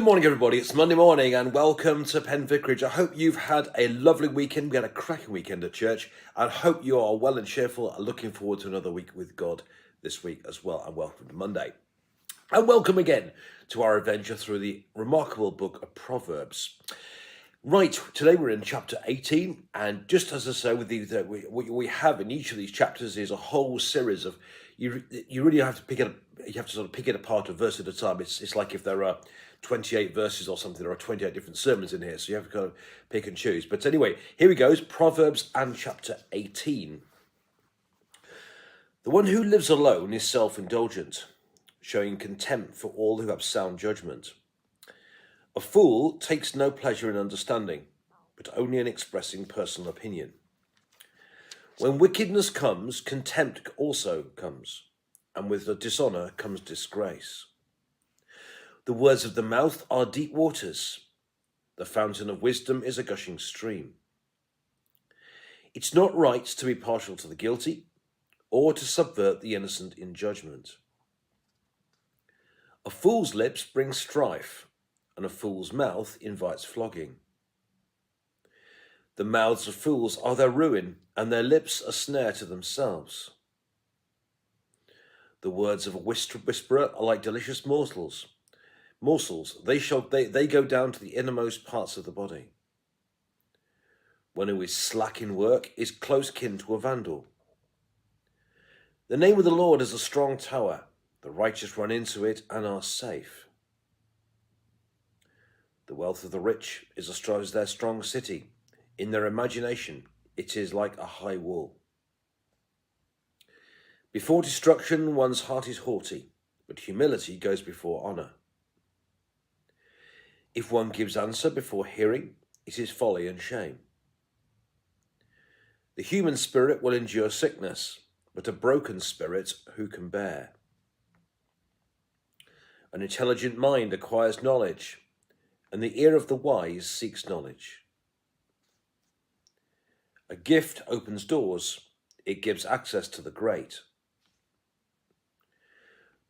Good morning, everybody. It's Monday morning and welcome to Penn Vicarage. I hope you've had a lovely weekend. We had a cracking weekend at church. I hope you are well and cheerful and looking forward to another week with God this week as well. And welcome to Monday. And welcome again to our adventure through the remarkable book of Proverbs. Right, today we're in chapter 18, and just as I say, with what we have in each of these chapters is a whole series of you really have to pick it. You have to sort of pick it apart a verse at a time. It's like if there are 28 verses or something, there are 28 different sermons in here, so you have to kind of pick and choose. But anyway, here we go. Proverbs and chapter 18. The one who lives alone is self-indulgent, showing contempt for all who have sound judgment. A fool takes no pleasure in understanding, but only in expressing personal opinion. When wickedness comes, contempt also comes, and with the dishonor comes disgrace. The words of the mouth are deep waters. The fountain of wisdom is a gushing stream. It's not right to be partial to the guilty, or to subvert the innocent in judgment. A fool's lips bring strife, and a fool's mouth invites flogging. The mouths of fools are their ruin, and their lips a snare to themselves. The words of a whisperer are like delicious morsels. They go down to the innermost parts of the body. One who is slack in work is close kin to a vandal. The name of the Lord is a strong tower. The righteous run into it and are safe. The wealth of the rich is their strong city. In their imagination, it is like a high wall. Before destruction, one's heart is haughty, but humility goes before honor. If one gives answer before hearing, it is folly and shame. The human spirit will endure sickness, but a broken spirit who can bear? An intelligent mind acquires knowledge, and the ear of the wise seeks knowledge. A gift opens doors, it gives access to the great.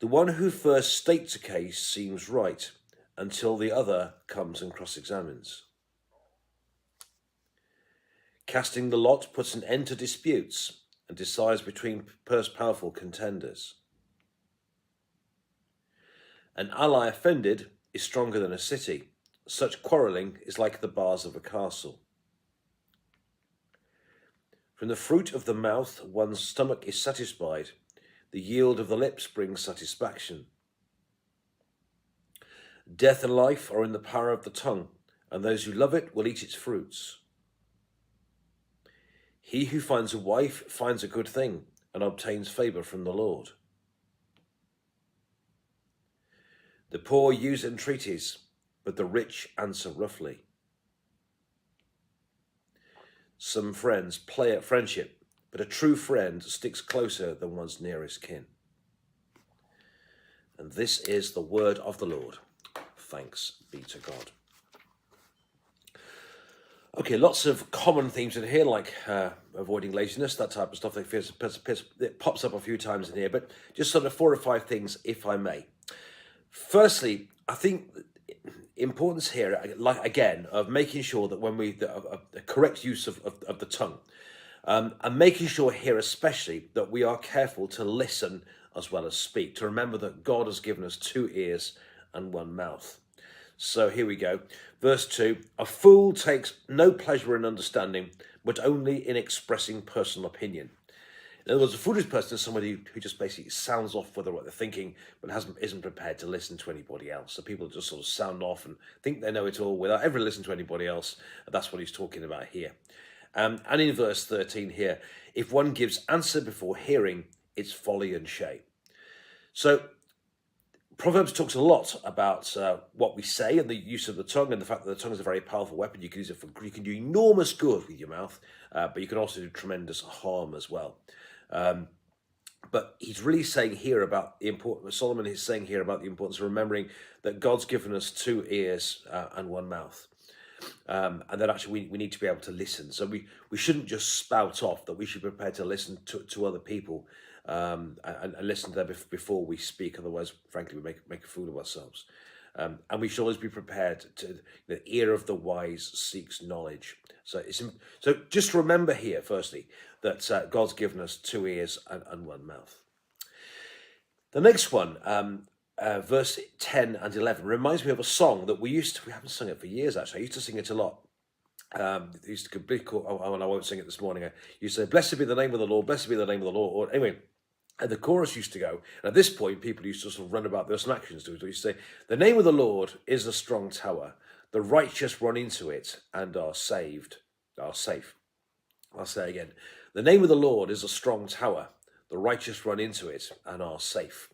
The one who first states a case seems right, until the other comes and cross-examines. Casting the lot puts an end to disputes and decides between powerful contenders. An ally offended is stronger than a city. Such quarrelling is like the bars of a castle. From the fruit of the mouth, one's stomach is satisfied. The yield of the lips brings satisfaction. Death and life are in the power of the tongue, and those who love it will eat its fruits. He who finds a wife finds a good thing and obtains favor from the Lord. The poor use entreaties, but the rich answer roughly. Some friends play at friendship, but a true friend sticks closer than one's nearest kin. And this is the word of the Lord. Thanks be to God. Okay, lots of common themes in here, like avoiding laziness, that type of stuff. It pops up a few times in here, but just sort of 4 or 5 things, if I may. Firstly, I think importance here, like again, of making sure that when the correct use of the tongue, and making sure here especially that we are careful to listen as well as speak, to remember that God has given us 2 ears and 1 mouth. So here we go. Verse 2, a fool takes no pleasure in understanding, but only in expressing personal opinion. In other words, a foolish person is somebody who just basically sounds off what they're thinking, but isn't prepared to listen to anybody else. So people just sort of sound off and think they know it all without ever listening to anybody else. That's what he's talking about here. And in verse 13 here, if one gives answer before hearing, it's folly and shame. So Proverbs talks a lot about what we say and the use of the tongue, and the fact that the tongue is a very powerful weapon. You can use it you can do enormous good with your mouth, but you can also do tremendous harm as well. But he's really saying here about the importance. Solomon is saying here about the importance of remembering that God's given us 2 ears and 1 mouth, and that actually we need to be able to listen. So we shouldn't just spout off. That we should be prepared to listen to other people. And listen to them before we speak. Otherwise, frankly, we make a fool of ourselves. And we should always be prepared to, the ear of the wise seeks knowledge. So just remember here, firstly, that God's given us 2 ears and 1 mouth. The next one, verse 10 and 11, reminds me of a song that we haven't sung it for years actually. I used to sing it a lot. It used to be called, and I won't sing it this morning. You say, blessed be the name of the Lord, blessed be the name of the Lord. Or anyway, and the chorus used to go, and at this point, people used to sort of run about their actions to it. So you say, the name of the Lord is a strong tower. The righteous run into it and are saved, are safe. I'll say again, the name of the Lord is a strong tower. The righteous run into it and are safe.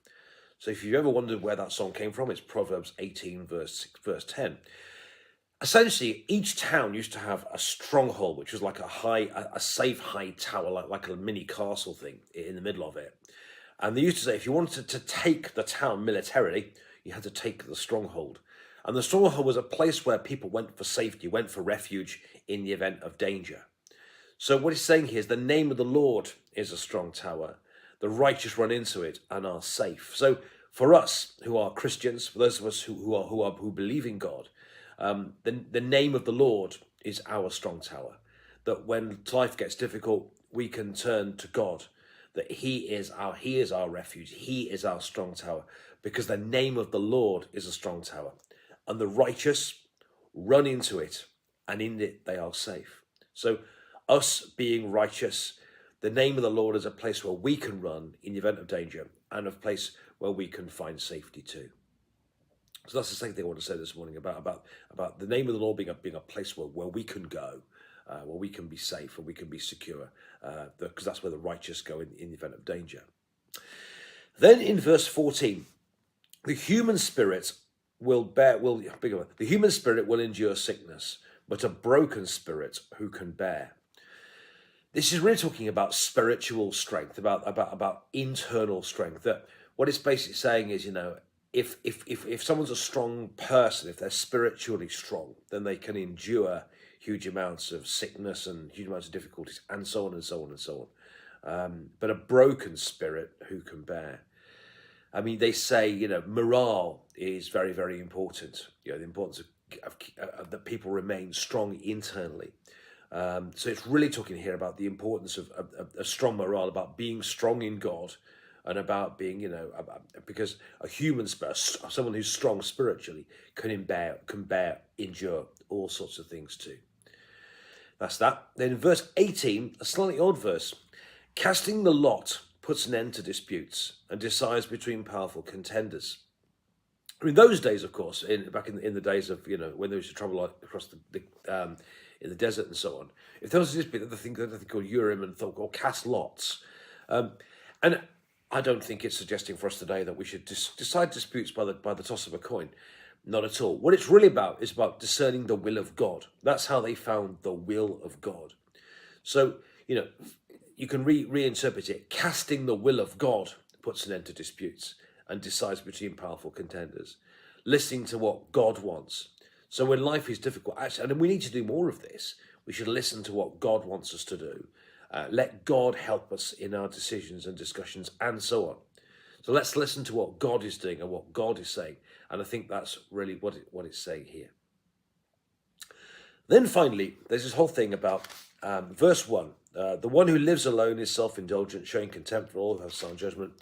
So if you've ever wondered where that song came from, it's Proverbs 18, verse 10. Essentially, each town used to have a stronghold, which was like a safe high tower, like a mini castle thing in the middle of it. And they used to say, if you wanted to take the town militarily, you had to take the stronghold. And the stronghold was a place where people went for safety, went for refuge in the event of danger. So what he's saying here is the name of the Lord is a strong tower. The righteous run into it and are safe. So for us who are Christians, for those of us who believe in God, the name of the Lord is our strong tower. That when life gets difficult, we can turn to God. That He is our refuge. He is our strong tower, because the name of the Lord is a strong tower, and the righteous run into it, and in it they are safe. So, us being righteous, the name of the Lord is a place where we can run in the event of danger, and a place where we can find safety too. So that's the second thing I want to say this morning about the name of the Lord being a place where we can go, where we can be safe and we can be secure, because that's where the righteous go in the event of danger. Then in verse 14, the human spirit will endure sickness, but a broken spirit who can bear. This is really talking about spiritual strength, about internal strength. That what it's basically saying is, if someone's a strong person, if they're spiritually strong, then they can endure huge amounts of sickness and huge amounts of difficulties, and so on and so on and so on. But a broken spirit who can bear. I mean, they say, morale is very, very important. The importance of that people remain strong internally. So it's really talking here about the importance of a strong morale, about being strong in God, and about being, because a human spirit, someone who's strong spiritually, can endure all sorts of things too. That's that. Then verse 18, a slightly odd verse. Casting the lot puts an end to disputes and decides between powerful contenders. In those days, of course, back in the days of, when they used to travel across in the desert and so on, if there was a dispute, they think called Urim and Thummim, or cast lots. And I don't think it's suggesting for us today that we should decide disputes by the toss of a coin. Not at all. What it's really about is about discerning the will of God. That's how they found the will of God. So, you can reinterpret it. Casting the will of God puts an end to disputes and decides between powerful contenders. Listening to what God wants. So when life is difficult, actually, and we need to do more of this, we should listen to what God wants us to do. Let God help us in our decisions and discussions and so on. So let's listen to what God is doing and what God is saying. And I think that's really what it's saying here. Then finally, there's this whole thing about verse 1. The one who lives alone is self-indulgent, showing contempt for all who have sound judgment.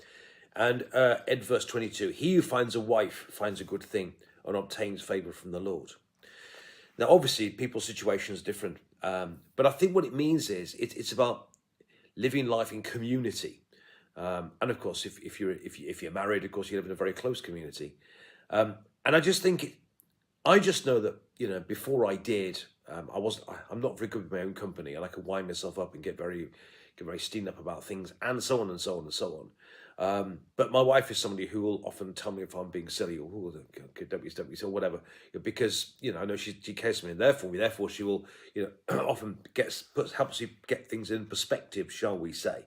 And in verse 22, he who finds a wife finds a good thing and obtains favour from the Lord. Now, obviously, people's situations are different. But I think what it means is it's about living life in community. And of course, if you're married, of course, you live in a very close community. And I just know that, before I did, I'm not very good with my own company, and I could wind myself up and get very steamed up about things and so on and so on and so on. But my wife is somebody who will often tell me if I'm being silly or don't be or whatever, because I know she cares for me and therefore she will often helps you get things in perspective, shall we say.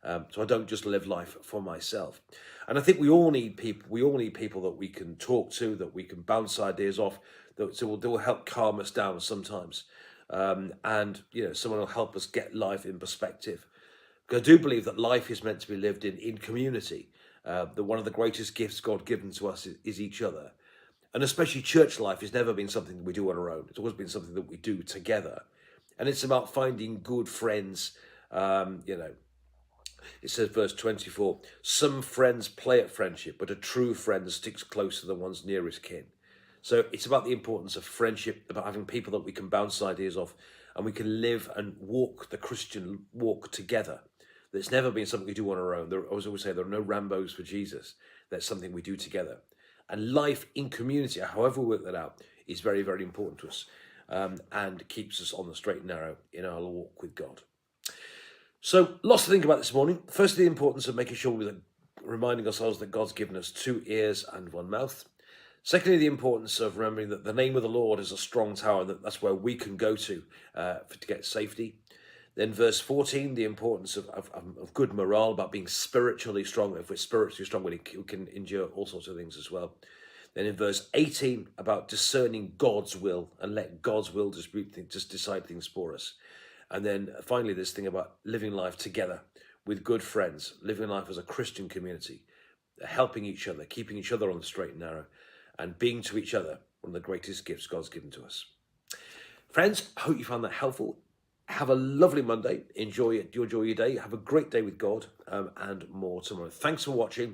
So I don't just live life for myself. And I think we all need people that we can talk to, that we can bounce ideas off, that will help calm us down sometimes. And someone will help us get life in perspective. Because I do believe that life is meant to be lived in community. That one of the greatest gifts God given to us is each other. And especially church life has never been something that we do on our own. It's always been something that we do together. And it's about finding good friends. It says, verse 24, some friends play at friendship, but a true friend sticks closer than one's nearest kin. So it's about the importance of friendship, about having people that we can bounce ideas off, and we can live and walk the Christian walk together. That's never been something we do on our own. I always say there are no Rambos for Jesus. That's something we do together. And life in community, however we work that out, is very, very important to us, and keeps us on the straight and narrow in our walk with God. So lots to think about this morning. Firstly, the importance of making sure we're reminding ourselves that God's given us 2 ears and 1 mouth. Secondly, the importance of remembering that the name of the Lord is a strong tower, and that's where we can go to get safety. Then verse 14, the importance of good morale, about being spiritually strong. If we're spiritually strong, we can endure all sorts of things as well. Then in verse 18, about discerning God's will and let God's will just decide things for us. And then finally, this thing about living life together with good friends, living life as a Christian community, helping each other, keeping each other on the straight and narrow, and being to each other one of the greatest gifts God's given to us. Friends, I hope you found that helpful. Have a lovely Monday. Enjoy your day. Have a great day with God, and more tomorrow. Thanks for watching.